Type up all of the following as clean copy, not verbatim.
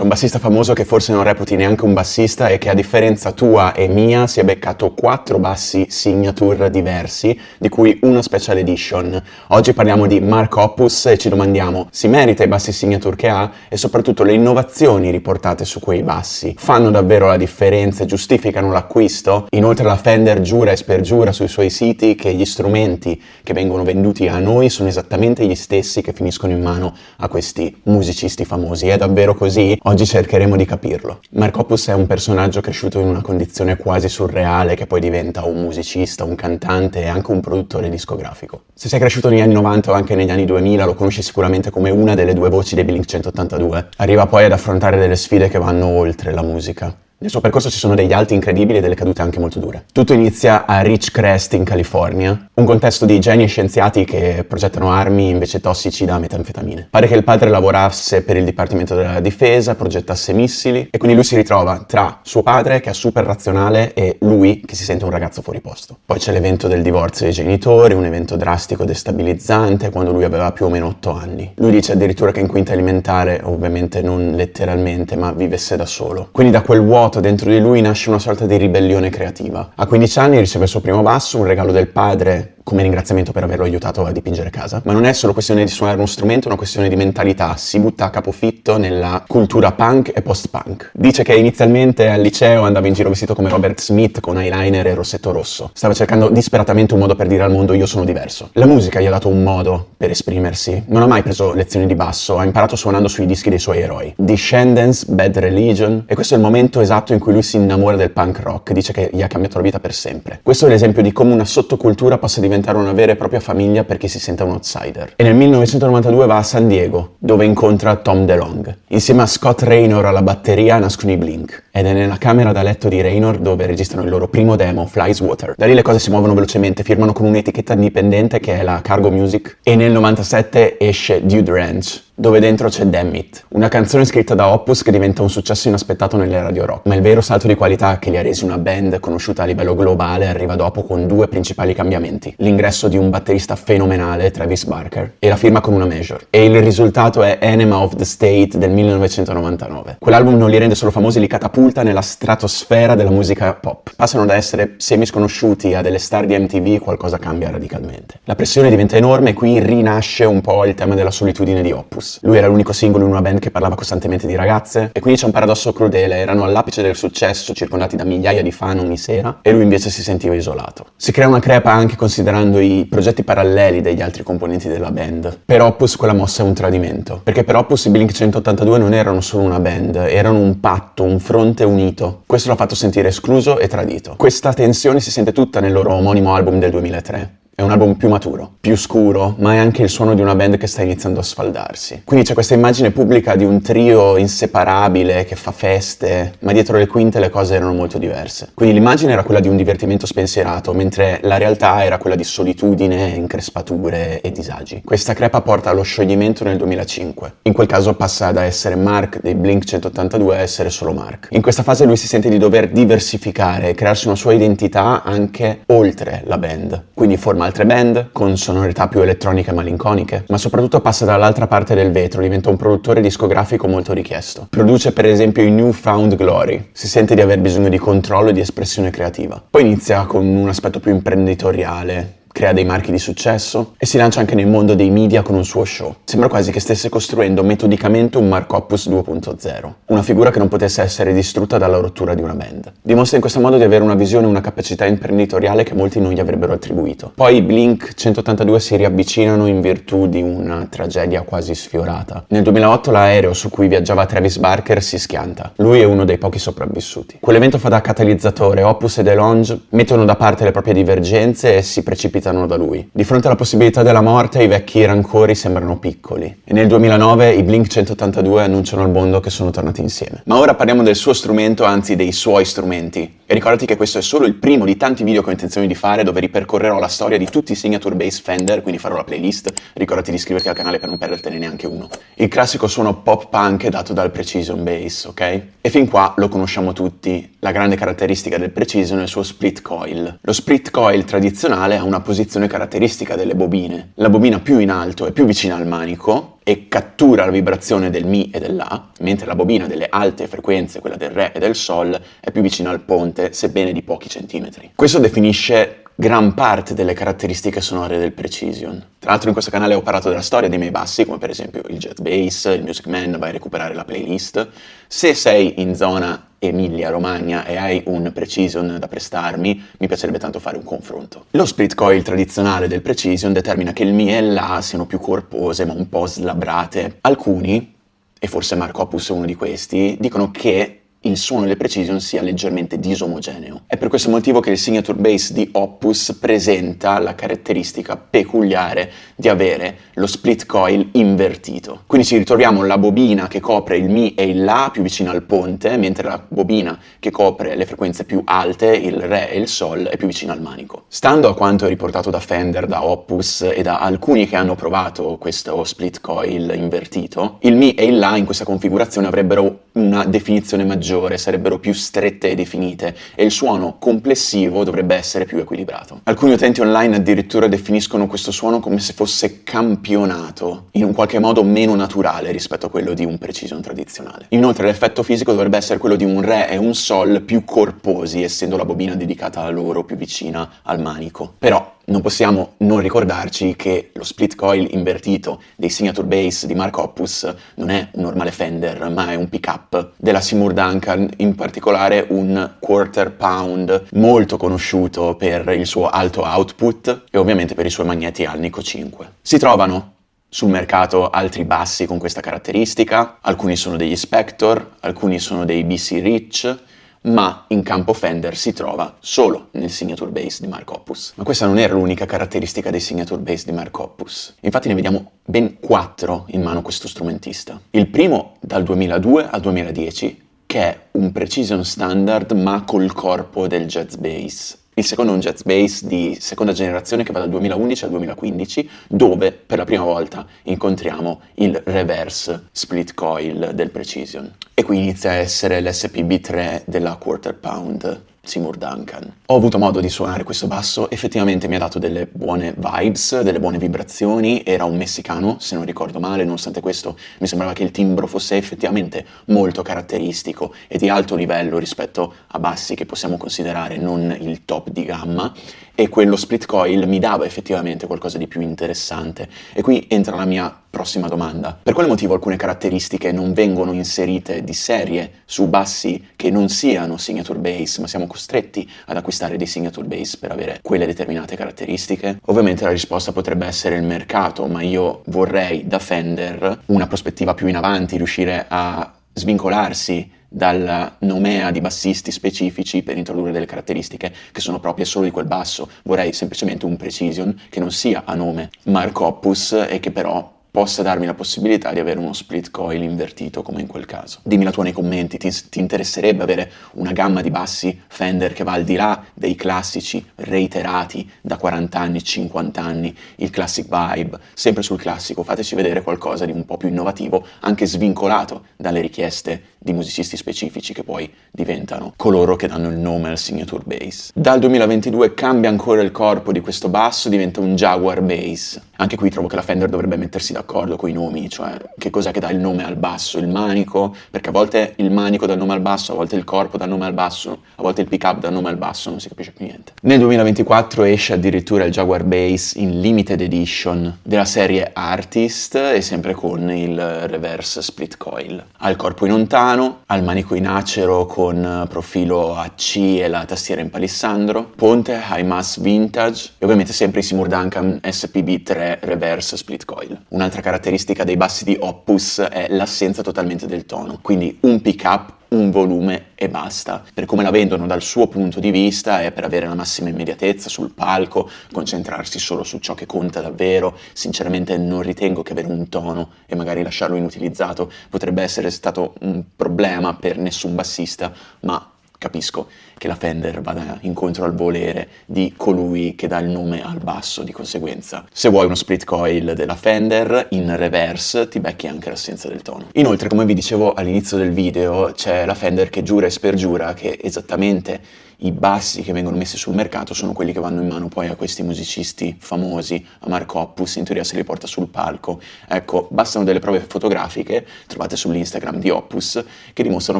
C'è un bassista famoso che forse non reputi neanche un bassista e che a differenza tua e mia si è beccato 4 bassi signature diversi, di cui una special edition. Oggi parliamo di Mark Hoppus e ci domandiamo: si merita i bassi signature che ha? E soprattutto le innovazioni riportate su quei bassi fanno davvero la differenza e giustificano l'acquisto? Inoltre la Fender giura e spergiura sui suoi siti che gli strumenti che vengono venduti a noi sono esattamente gli stessi che finiscono in mano a questi musicisti famosi. È davvero così? Oggi cercheremo di capirlo. Mark Hoppus è un personaggio cresciuto in una condizione quasi surreale che poi diventa un musicista, un cantante e anche un produttore discografico. Se sei cresciuto negli anni 90 o anche negli anni 2000 lo conosci sicuramente come una delle due voci dei Blink-182. Arriva poi ad affrontare delle sfide che vanno oltre la musica. Nel suo percorso ci sono degli alti incredibili e delle cadute anche molto dure. Tutto inizia a Ridgecrest in California, un contesto di geni e scienziati che progettano armi invece tossici da metanfetamine. Pare che il padre lavorasse per il Dipartimento della Difesa, progettasse missili e quindi lui si ritrova tra suo padre che è super razionale e lui che si sente un ragazzo fuori posto. Poi c'è l'evento del divorzio dei genitori, un evento drastico destabilizzante quando lui aveva più o meno 8 anni. Lui dice addirittura che in quinta elementare, ovviamente non letteralmente, ma vivesse da solo. Quindi da quel vuoto dentro di lui nasce una sorta di ribellione creativa. A 15 anni riceve il suo primo basso, un regalo del padre come ringraziamento per averlo aiutato a dipingere casa. Ma non è solo questione di suonare uno strumento, è una questione di mentalità. Si butta a capofitto nella cultura punk e post-punk. Dice che inizialmente al liceo andava in giro vestito come Robert Smith con eyeliner e rossetto rosso. Stava cercando disperatamente un modo per dire al mondo: io sono diverso. La musica gli ha dato un modo per esprimersi. Non ha mai preso lezioni di basso, ha imparato suonando sui dischi dei suoi eroi. Descendants, Bad Religion, e questo è il momento esatto in cui lui si innamora del punk rock. Dice che gli ha cambiato la vita per sempre. Questo è l'esempio di come una sottocultura possa diventare una vera e propria famiglia per chi si sente un outsider. E nel 1992 va a San Diego, dove incontra Tom DeLonge. Insieme a Scott Raynor alla batteria nascono i Blink, ed è nella camera da letto di Raynor dove registrano il loro primo demo, Flies Water. Da lì le cose si muovono velocemente, firmano con un'etichetta indipendente che è la Cargo Music, e nel 97 esce Dude Ranch, dove dentro c'è Damn It, una canzone scritta da Hoppus che diventa un successo inaspettato nelle radio rock. Ma il vero salto di qualità che li ha resi una band conosciuta a livello globale arriva dopo con 2 principali cambiamenti: l'ingresso di un batterista fenomenale, Travis Barker, e la firma con una major. E il risultato è Enema of the State del 1999. Quell'album non li rende solo famosi, li catapulta nella stratosfera della musica pop. Passano da essere semi-sconosciuti a delle star di MTV, qualcosa cambia radicalmente. La pressione diventa enorme e qui rinasce un po' il tema della solitudine di Hoppus. Lui era l'unico singolo in una band che parlava costantemente di ragazze, e quindi c'è un paradosso crudele: erano all'apice del successo, circondati da migliaia di fan ogni sera, e lui invece si sentiva isolato. Si crea una crepa anche considerando i progetti paralleli degli altri componenti della band. Per Hoppus quella mossa è un tradimento, perché per Hoppus i Blink-182 non erano solo una band, erano un patto, un fronte unito. Questo l'ha fatto sentire escluso e tradito. Questa tensione si sente tutta nel loro omonimo album del 2003. È un album più maturo, più scuro, ma è anche il suono di una band che sta iniziando a sfaldarsi. Quindi c'è questa immagine pubblica di un trio inseparabile che fa feste, ma dietro le quinte le cose erano molto diverse. Quindi l'immagine era quella di un divertimento spensierato, mentre la realtà era quella di solitudine, increspature e disagi. Questa crepa porta allo scioglimento nel 2005. In quel caso passa da essere Mark dei Blink-182 a essere solo Mark. In questa fase lui si sente di dover diversificare e crearsi una sua identità anche oltre la band. Quindi forma altre band, con sonorità più elettroniche e malinconiche, ma soprattutto passa dall'altra parte del vetro, diventa un produttore discografico molto richiesto. Produce per esempio i New Found Glory, si sente di aver bisogno di controllo e di espressione creativa. Poi inizia con un aspetto più imprenditoriale, crea dei marchi di successo e si lancia anche nel mondo dei media con un suo show. Sembra quasi che stesse costruendo metodicamente un Mark Hoppus 2.0, una figura che non potesse essere distrutta dalla rottura di una band. Dimostra in questo modo di avere una visione e una capacità imprenditoriale che molti non gli avrebbero attribuito. Poi i Blink-182 si riavvicinano in virtù di una tragedia quasi sfiorata. Nel 2008 l'aereo su cui viaggiava Travis Barker si schianta. Lui è uno dei pochi sopravvissuti. Quell'evento fa da catalizzatore. Hoppus e DeLonge mettono da parte le proprie divergenze e si precipitano da lui. Di fronte alla possibilità della morte, i vecchi rancori sembrano piccoli. E nel 2009 i Blink-182 annunciano al mondo che sono tornati insieme. Ma ora parliamo del suo strumento, anzi dei suoi strumenti. E ricordati che questo è solo il primo di tanti video che ho intenzione di fare, dove ripercorrerò la storia di tutti i signature bass Fender, quindi farò la playlist. Ricordati di iscriverti al canale per non perdertene neanche uno. Il classico suono pop punk è dato dal Precision Bass, ok? E fin qua lo conosciamo tutti. La grande caratteristica del Precision è il suo split coil. Lo split coil tradizionale ha una posizione caratteristica delle bobine. La bobina più in alto è più vicina al manico e cattura la vibrazione del Mi e dell'La, mentre la bobina delle alte frequenze, quella del Re e del Sol, è più vicina al ponte, sebbene di pochi centimetri. Questo definisce gran parte delle caratteristiche sonore del Precision. Tra l'altro in questo canale ho parlato della storia dei miei bassi, come per esempio il Jet Bass, il Music Man, vai a recuperare la playlist. Se sei in zona Emilia-Romagna e hai un Precision da prestarmi, mi piacerebbe tanto fare un confronto. Lo split coil tradizionale del Precision determina che il Mi e il La siano più corpose ma un po' slabbrate. Alcuni, e forse Mark Hoppus è uno di questi, dicono che il suono del Precision sia leggermente disomogeneo. È per questo motivo che il signature bass di Hoppus presenta la caratteristica peculiare di avere lo split coil invertito. Quindi ci ritroviamo la bobina che copre il Mi e il La più vicino al ponte, mentre la bobina che copre le frequenze più alte, il Re e il Sol, è più vicino al manico. Stando a quanto riportato da Fender, da Hoppus e da alcuni che hanno provato questo split coil invertito, il Mi e il La in questa configurazione avrebbero una definizione maggiore, sarebbero più strette e definite e il suono complessivo dovrebbe essere più equilibrato. Alcuni utenti online addirittura definiscono questo suono come se fosse campionato, in un qualche modo meno naturale rispetto a quello di un Precision tradizionale. Inoltre l'effetto fisico dovrebbe essere quello di un Re e un Sol più corposi, essendo la bobina dedicata a loro più vicina al manico. Però non possiamo non ricordarci che lo split coil invertito dei signature bass di Mark Hoppus non è un normale Fender, ma è un pickup della Seymour Duncan, in particolare un quarter pound molto conosciuto per il suo alto output e ovviamente per i suoi magneti Alnico 5. Si trovano sul mercato altri bassi con questa caratteristica, alcuni sono degli Spector, alcuni sono dei BC Rich, ma in campo Fender si trova solo nel signature bass di Mark Hoppus. Ma questa non era l'unica caratteristica dei signature bass di Mark Hoppus. Infatti ne vediamo ben 4 in mano a questo strumentista. Il primo dal 2002 al 2010, che è un Precision standard ma col corpo del jazz bass. Il secondo è un jazz bass di seconda generazione che va dal 2011 al 2015, dove per la prima volta incontriamo il reverse split coil del Precision. E qui inizia a essere l'SPB3 della quarter pound Seymour Duncan. Ho avuto modo di suonare questo basso, effettivamente mi ha dato delle buone vibes, delle buone vibrazioni, era un messicano se non ricordo male, nonostante questo mi sembrava che il timbro fosse effettivamente molto caratteristico e di alto livello rispetto a bassi che possiamo considerare non il top di gamma, e quello split coil mi dava effettivamente qualcosa di più interessante. E qui entra la mia prossima domanda. Per quale motivo alcune caratteristiche non vengono inserite di serie su bassi che non siano signature bass, ma siamo costretti ad acquistare dei signature bass per avere quelle determinate caratteristiche? Ovviamente la risposta potrebbe essere il mercato, ma io vorrei da Fender una prospettiva più in avanti, riuscire a svincolarsi dalla nomea di bassisti specifici per introdurre delle caratteristiche che sono proprie solo di quel basso. Vorrei semplicemente un Precision che non sia a nome Mark Hoppus e che però possa darmi la possibilità di avere uno split coil invertito come in quel caso. Dimmi la tua nei commenti, ti interesserebbe avere una gamma di bassi Fender che va al di là dei classici reiterati da 40 anni, 50 anni, il classic vibe, sempre sul classico, fateci vedere qualcosa di un po' più innovativo, anche svincolato dalle richieste di musicisti specifici che poi diventano coloro che danno il nome al signature bass. Dal 2022 cambia ancora il corpo di questo basso, diventa un Jaguar bass. Anche qui trovo che la Fender dovrebbe mettersi d'accordo con i nomi, cioè che cos'è che dà il nome al basso, il manico, perché a volte il manico dà il nome al basso, a volte il corpo dà il nome al basso, a volte il pick-up dà il nome al basso, non si capisce più niente. Nel 2024 esce addirittura il Jaguar Bass in limited edition della serie Artist e sempre con il reverse split coil. Ha il corpo in ontano, ha il manico in acero con profilo a C e la tastiera in palissandro, ponte high mass vintage e ovviamente sempre i Seymour Duncan SPB3 reverse split coil. Un'altra caratteristica dei bassi di Hoppus è l'assenza totalmente del tono, quindi un pick-up, un volume e basta. Per come la vendono dal suo punto di vista è per avere la massima immediatezza sul palco, concentrarsi solo su ciò che conta davvero. Sinceramente non ritengo che avere un tono e magari lasciarlo inutilizzato potrebbe essere stato un problema per nessun bassista, ma capisco che la Fender vada incontro al volere di colui che dà il nome al basso, di conseguenza se vuoi uno split coil della Fender in reverse ti becchi anche l'assenza del tono. Inoltre, come vi dicevo all'inizio del video, c'è la Fender che giura e spergiura che esattamente i bassi che vengono messi sul mercato sono quelli che vanno in mano poi a questi musicisti famosi, a Mark Hoppus, in teoria se li porta sul palco. Ecco, bastano delle prove fotografiche, trovate sull'Instagram di Hoppus, che dimostrano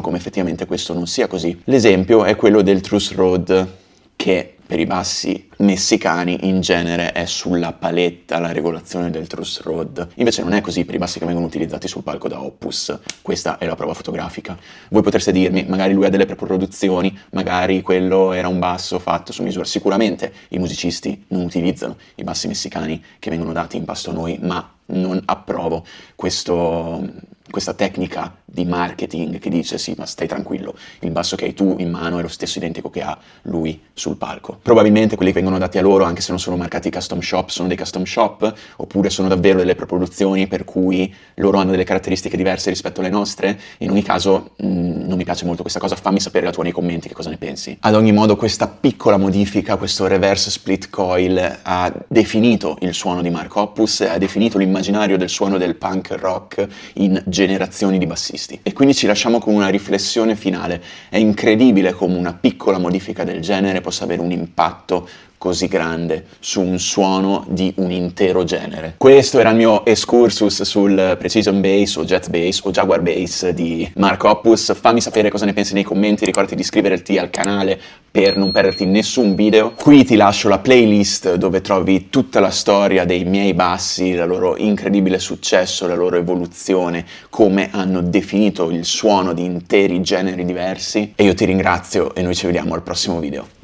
come effettivamente questo non sia così. L'esempio è quello del Truth Road, che per i bassi messicani in genere è sulla paletta la regolazione del Truth Road. Invece non è così per i bassi che vengono utilizzati sul palco da Hoppus. Questa è la prova fotografica. Voi potreste dirmi, magari lui ha delle preproduzioni, magari quello era un basso fatto su misura. Sicuramente i musicisti non utilizzano i bassi messicani che vengono dati in pasto a noi, ma non approvo questa tecnica di marketing che dice sì, ma stai tranquillo, il basso che hai tu in mano è lo stesso identico che ha lui sul palco. Probabilmente quelli che vengono dati a loro, anche se non sono marcati custom shop, sono dei custom shop, oppure sono davvero delle preproduzioni per cui loro hanno delle caratteristiche diverse rispetto alle nostre. In ogni caso non mi piace molto questa cosa, fammi sapere la tua nei commenti che cosa ne pensi. Ad ogni modo questa piccola modifica, questo reverse split coil, ha definito il suono di Mark Hoppus, ha definito l'immaginario del suono del punk rock in generazioni di bassisti. E quindi ci lasciamo con una riflessione finale. È incredibile come una piccola modifica del genere possa avere un impatto così grande su un suono di un intero genere. Questo era il mio excursus sul Precision Bass o Jazz Bass o Jaguar Bass di Mark Hoppus. Fammi sapere cosa ne pensi nei commenti, ricordati di iscriverti al canale per non perderti nessun video. Qui ti lascio la playlist dove trovi tutta la storia dei miei bassi, il loro incredibile successo, la loro evoluzione, come hanno definito il suono di interi generi diversi. E io ti ringrazio e noi ci vediamo al prossimo video.